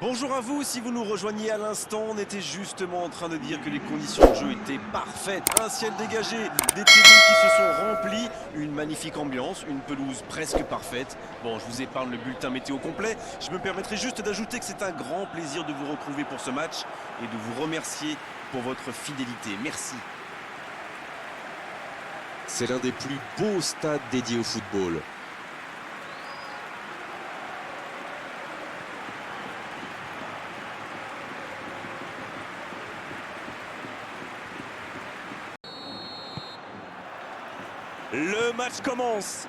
Bonjour à vous, si vous nous rejoignez à l'instant, on était justement en train de dire que les conditions de jeu étaient parfaites. Un ciel dégagé, des tribunes qui se sont remplies, une magnifique ambiance, une pelouse presque parfaite. Bon, je vous épargne le bulletin météo complet, je me permettrai juste d'ajouter que c'est un grand plaisir de vous retrouver pour ce match et de vous remercier pour votre fidélité. Merci. C'est l'un des plus beaux stades dédiés au football. Le match commence.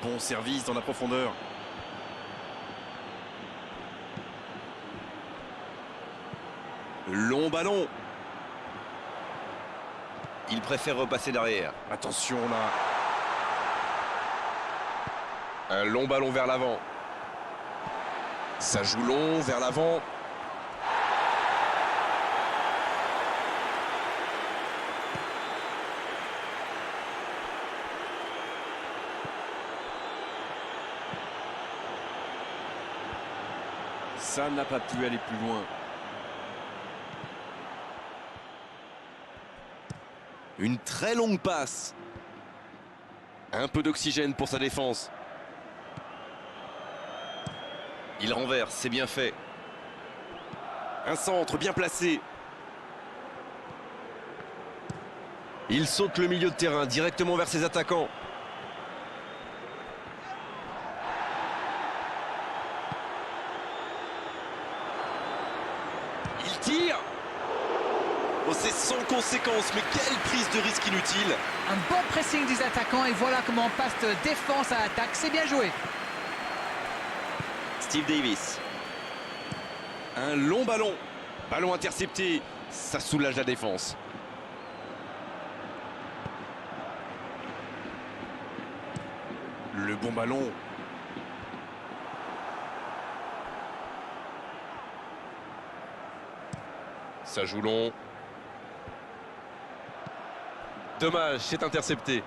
Bon service dans la profondeur. Long ballon. Il préfère repasser derrière. Attention là. Un long ballon vers l'avant. Ça joue long vers l'avant. Ça n'a pas pu aller plus loin. Une très longue passe. Un peu d'oxygène pour sa défense. Il renverse, c'est bien fait. Un centre bien placé. Il saute le milieu de terrain directement vers ses attaquants. Il tire. Oh, c'est sans conséquence, mais quelle prise de risque inutile. Un bon pressing des attaquants et voilà comment on passe de défense à attaque. C'est bien joué. Steve Davis. Un long ballon. Ballon intercepté. Ça soulage la défense. Le bon ballon. Ça joue long. Dommage, c'est intercepté.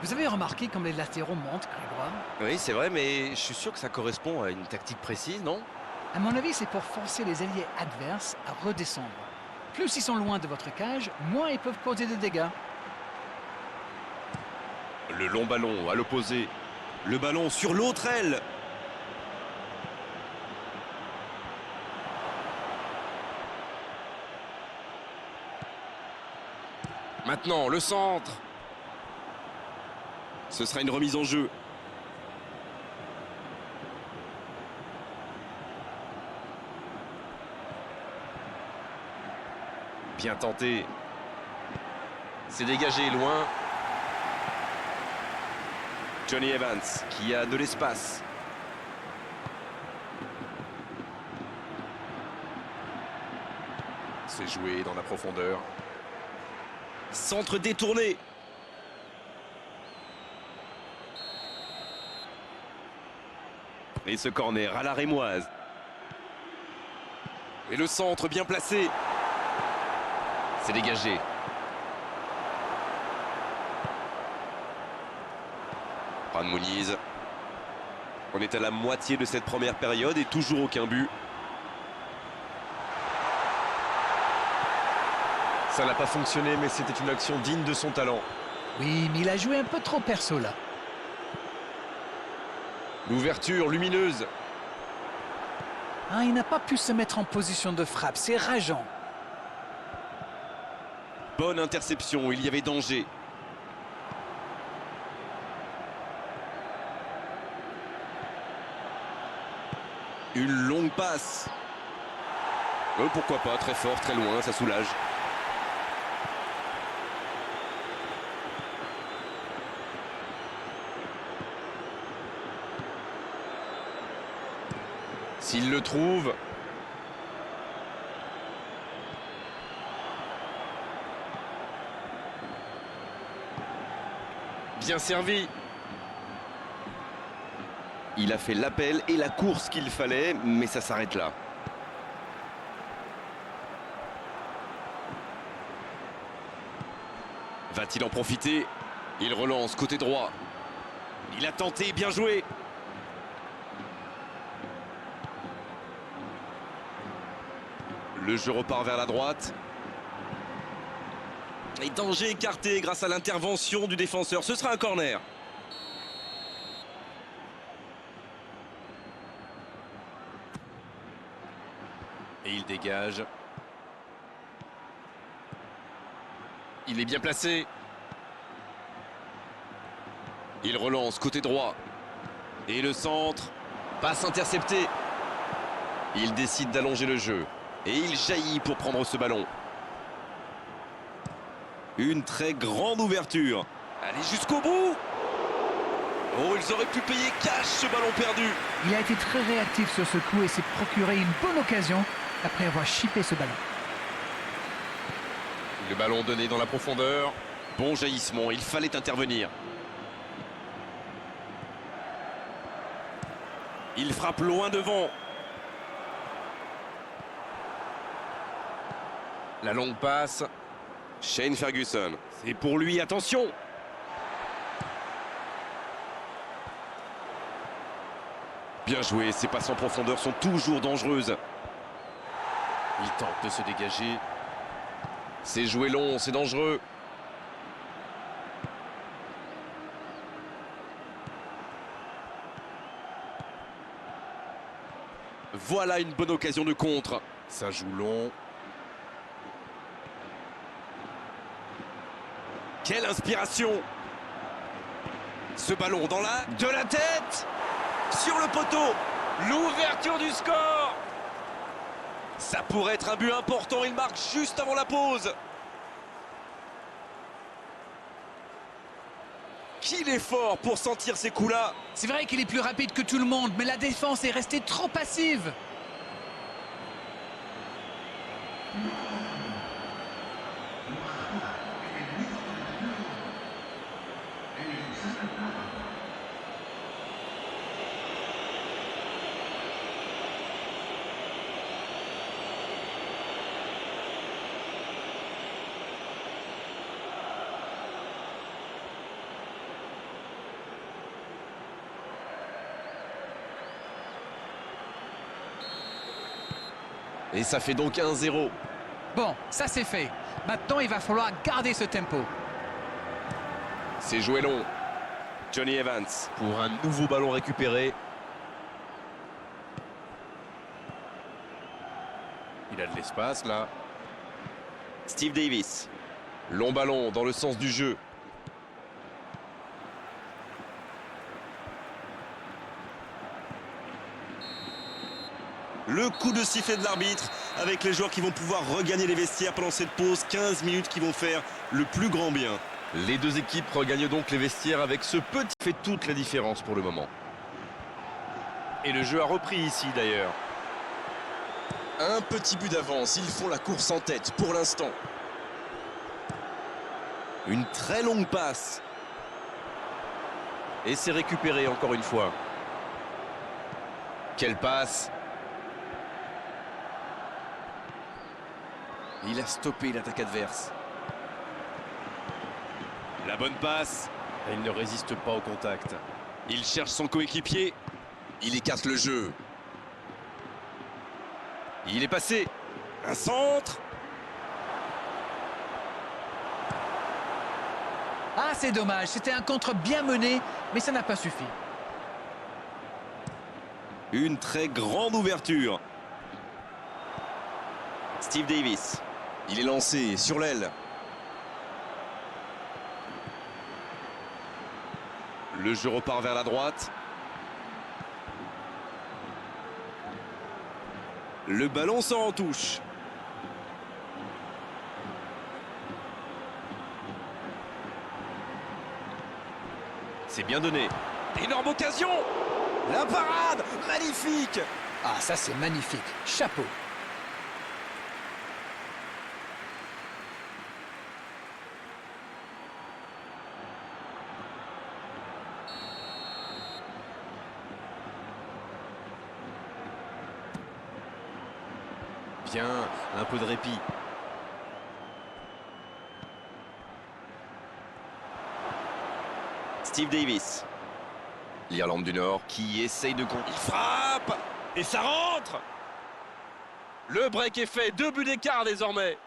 Vous avez remarqué comme les latéraux montent, Grégoire? Oui, c'est vrai, mais je suis sûr que ça correspond à une tactique précise, non? À mon avis, c'est pour forcer les alliés adverses à redescendre. Plus ils sont loin de votre cage, moins ils peuvent causer de dégâts. Le long ballon à l'opposé. Le ballon sur l'autre aile. Maintenant, le centre. Ce sera une remise en jeu. Bien tenté. C'est dégagé loin. Johnny Evans qui a de l'espace. C'est joué dans la profondeur. Centre détourné. Et ce corner à la rémoise. Et le centre bien placé. C'est dégagé. Fran Muniz. On est à la moitié de cette première période et toujours aucun but. Ça n'a pas fonctionné, mais c'était une action digne de son talent. Oui, mais il a joué un peu trop perso là. L'ouverture lumineuse. Ah, il n'a pas pu se mettre en position de frappe, c'est rageant. Bonne interception, il y avait danger. Une longue passe. Pourquoi pas, très fort, très loin, ça soulage. S'il le trouve. Bien servi. Il a fait l'appel et la course qu'il fallait, mais ça s'arrête là. Va-t-il en profiter? Il relance côté droit. Il a tenté, bien joué. Le jeu repart vers la droite. Et danger écarté grâce à l'intervention du défenseur. Ce sera un corner. Et il dégage. Il est bien placé. Il relance côté droit. Et le centre. Passe interceptée. Il décide d'allonger le jeu. Et il jaillit pour prendre ce ballon. Une très grande ouverture. Allez jusqu'au bout. Oh, ils auraient pu payer cash ce ballon perdu. Il a été très réactif sur ce coup et s'est procuré une bonne occasion après avoir chippé ce ballon. Le ballon donné dans la profondeur. Bon jaillissement, il fallait intervenir. Il frappe loin devant. La longue passe. Shane Ferguson. C'est pour lui, attention. Bien joué, ces passes en profondeur sont toujours dangereuses. Il tente de se dégager. C'est joué long, c'est dangereux. Voilà une bonne occasion de contre. Ça joue long. Quelle inspiration! Ce ballon dans de la tête! Sur le poteau! L'ouverture du score! Ça pourrait être un but important, il marque juste avant la pause. Qu'il est fort pour sentir ces coups-là! C'est vrai qu'il est plus rapide que tout le monde, mais la défense est restée trop passive. Et ça fait donc 1-0. Bon, ça c'est fait. Maintenant, il va falloir garder ce tempo. C'est joué long. Johnny Evans pour un nouveau ballon récupéré. Il a de l'espace là. Steve Davis. Long ballon dans le sens du jeu. Le coup de sifflet de l'arbitre avec les joueurs qui vont pouvoir regagner les vestiaires pendant cette pause. 15 minutes qui vont faire le plus grand bien. Les deux équipes regagnent donc les vestiaires avec ce petit fait toute la différence pour le moment. Et le jeu a repris ici d'ailleurs. Un petit but d'avance, ils font la course en tête pour l'instant. Une très longue passe. Et c'est récupéré encore une fois. Quelle passe! Il a stoppé l'attaque adverse. La bonne passe. Il ne résiste pas au contact. Il cherche son coéquipier. Il écarte le jeu. Il est passé. Un centre. Ah, c'est dommage. C'était un contre bien mené, mais ça n'a pas suffi. Une très grande ouverture. Steve Davis. Il est lancé sur l'aile. Le jeu repart vers la droite. Le ballon sort en touche. C'est bien donné. Énorme occasion. La parade. Magnifique. Ah, ça c'est magnifique. Chapeau. Bien, un peu de répit. Steve Davis. L'Irlande du Nord qui essaye de... Il frappe et ça rentre. Le break est fait, 2 buts d'écart désormais.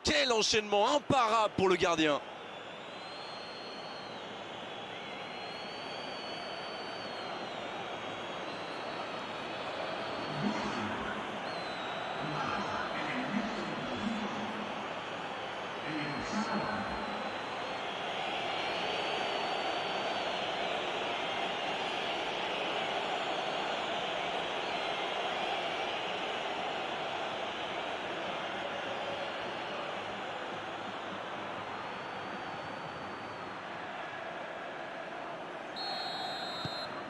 Quel enchaînement imparable pour le gardien.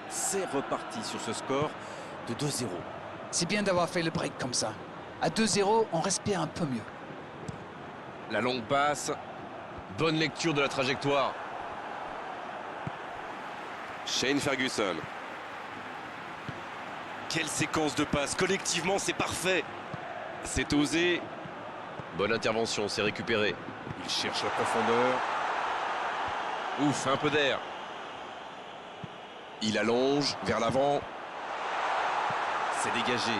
C'est reparti sur ce score de 2-0. C'est bien d'avoir fait le break comme ça. À 2-0, on respire un peu mieux. La longue passe. Bonne lecture de la trajectoire. Shane Ferguson. Quelle séquence de passes. Collectivement, c'est parfait. C'est osé. Bonne intervention, c'est récupéré. Il cherche la profondeur. Ouf, un peu d'air. Il allonge vers l'avant. C'est dégagé.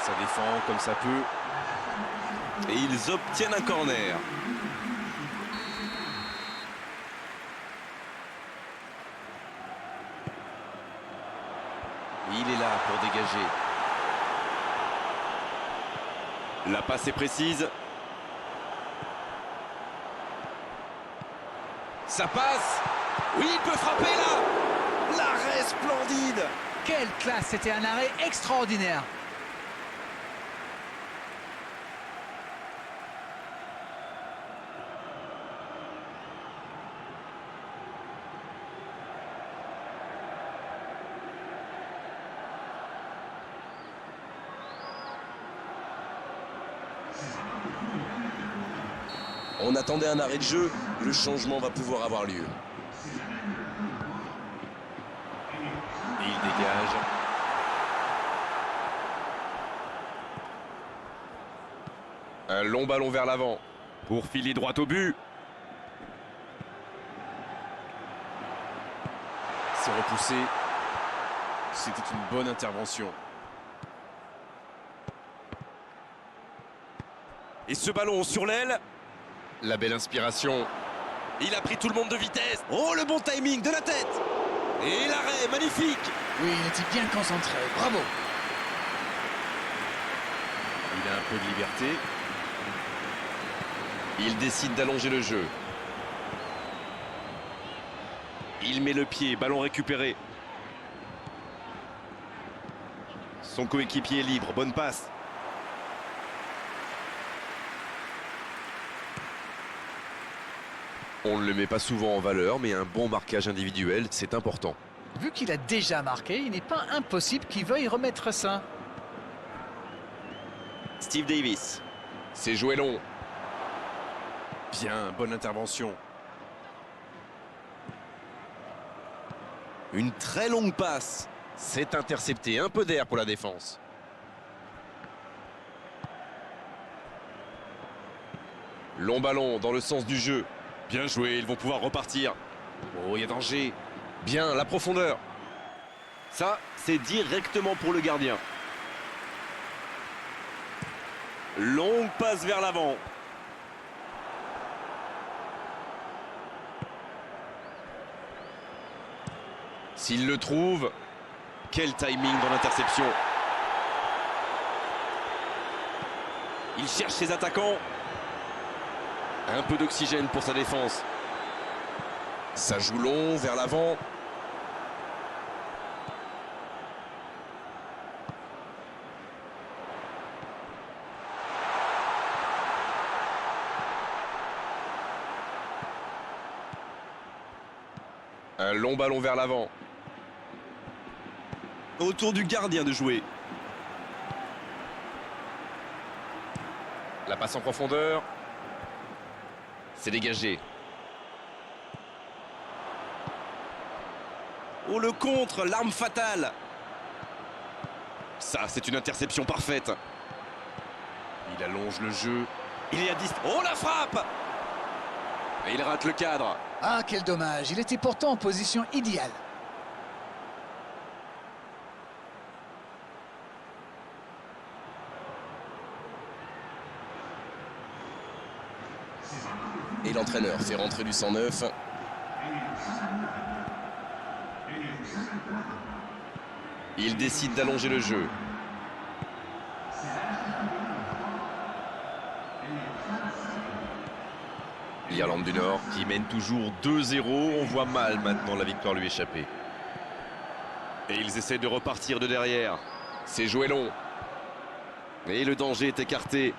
Ça défend comme ça peut. Et ils obtiennent un corner. Il est là pour dégager. La passe est précise. Ça passe. Oui, il peut frapper là. L'arrêt splendide. Quelle classe, c'était un arrêt extraordinaire. On attendait un arrêt de jeu, le changement va pouvoir avoir lieu. Et il dégage. Un long ballon vers l'avant pour filer droit au but. C'est repoussé. C'était une bonne intervention. Et ce ballon sur l'aile. La belle inspiration. Il a pris tout le monde de vitesse. Oh, le bon timing de la tête. Et l'arrêt, magnifique. Oui, il était bien concentré. Bravo. Il a un peu de liberté. Il décide d'allonger le jeu. Il met le pied, ballon récupéré. Son coéquipier est libre, bonne passe. On ne le met pas souvent en valeur, mais un bon marquage individuel, c'est important. Vu qu'il a déjà marqué, il n'est pas impossible qu'il veuille remettre ça. Steve Davis. C'est joué long. Bien, bonne intervention. Une très longue passe. C'est intercepté, un peu d'air pour la défense. Long ballon dans le sens du jeu. Bien joué, ils vont pouvoir repartir. Oh, il y a danger. Bien, la profondeur. Ça, c'est directement pour le gardien. Longue passe vers l'avant. S'il le trouve, quel timing dans l'interception. Il cherche ses attaquants. Un peu d'oxygène pour sa défense. Ça joue long vers l'avant. Un long ballon vers l'avant. Autour du gardien de jouer. La passe en profondeur. C'est dégagé. Oh, le contre, l'arme fatale. Ça, c'est une interception parfaite. Il allonge le jeu. Il est à 10. Oh, la frappe! Et il rate le cadre. Ah, quel dommage. Il était pourtant en position idéale. Et l'entraîneur fait rentrer du 109. Il décide d'allonger le jeu. L'Irlande du Nord qui mène toujours 2-0. On voit mal maintenant la victoire lui échapper. Et ils essaient de repartir de derrière. C'est joué long. Et le danger est écarté.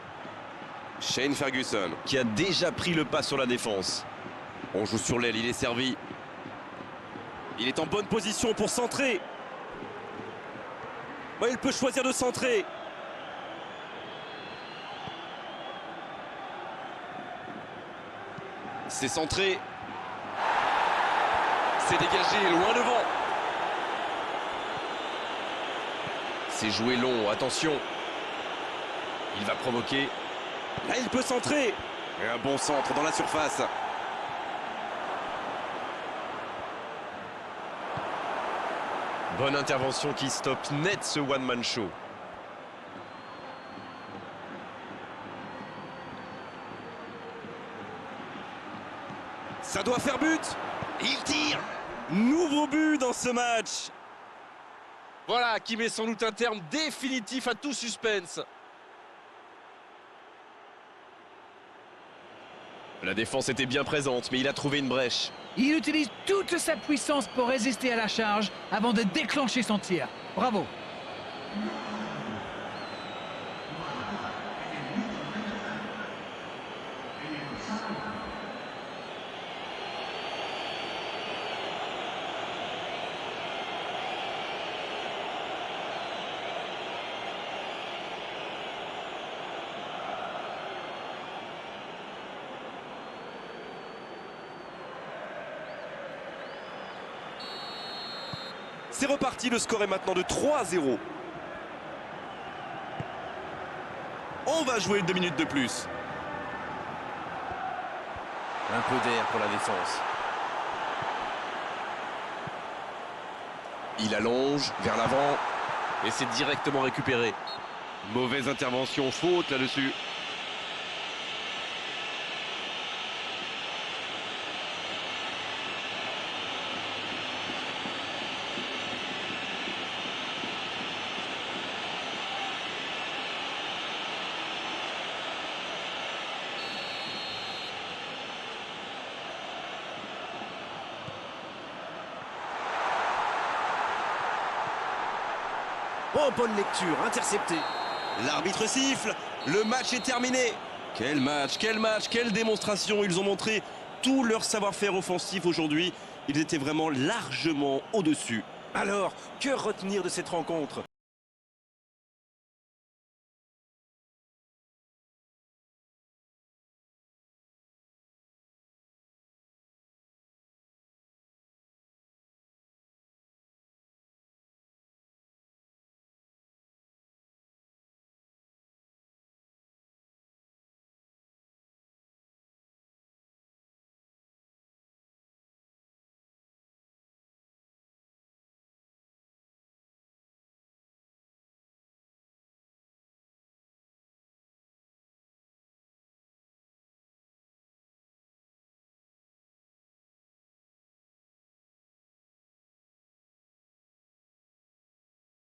Shane Ferguson qui a déjà pris le pas sur la défense. On joue sur l'aile, il est servi. Il est en bonne position pour centrer. Ouais, il peut choisir de centrer. C'est centré. C'est dégagé, loin devant. C'est joué long, attention. Il va provoquer. Là, il peut centrer. Et un bon centre dans la surface. Bonne intervention qui stoppe net ce one-man show. Ça doit faire but. Il tire. Nouveau but dans ce match. Voilà qui met sans doute un terme définitif à tout suspense. La défense était bien présente, mais il a trouvé une brèche. Il utilise toute sa puissance pour résister à la charge avant de déclencher son tir. Bravo. C'est reparti, le score est maintenant de 3-0. On va jouer 2 minutes de plus. Un peu d'air pour la défense. Il allonge vers l'avant. Et c'est directement récupéré. Mauvaise intervention, faute là-dessus. Oh, bonne lecture, intercepté. L'arbitre siffle, le match est terminé. Quel match, quelle démonstration. Ils ont montré tout leur savoir-faire offensif aujourd'hui. Ils étaient vraiment largement au-dessus. Alors, que retenir de cette rencontre?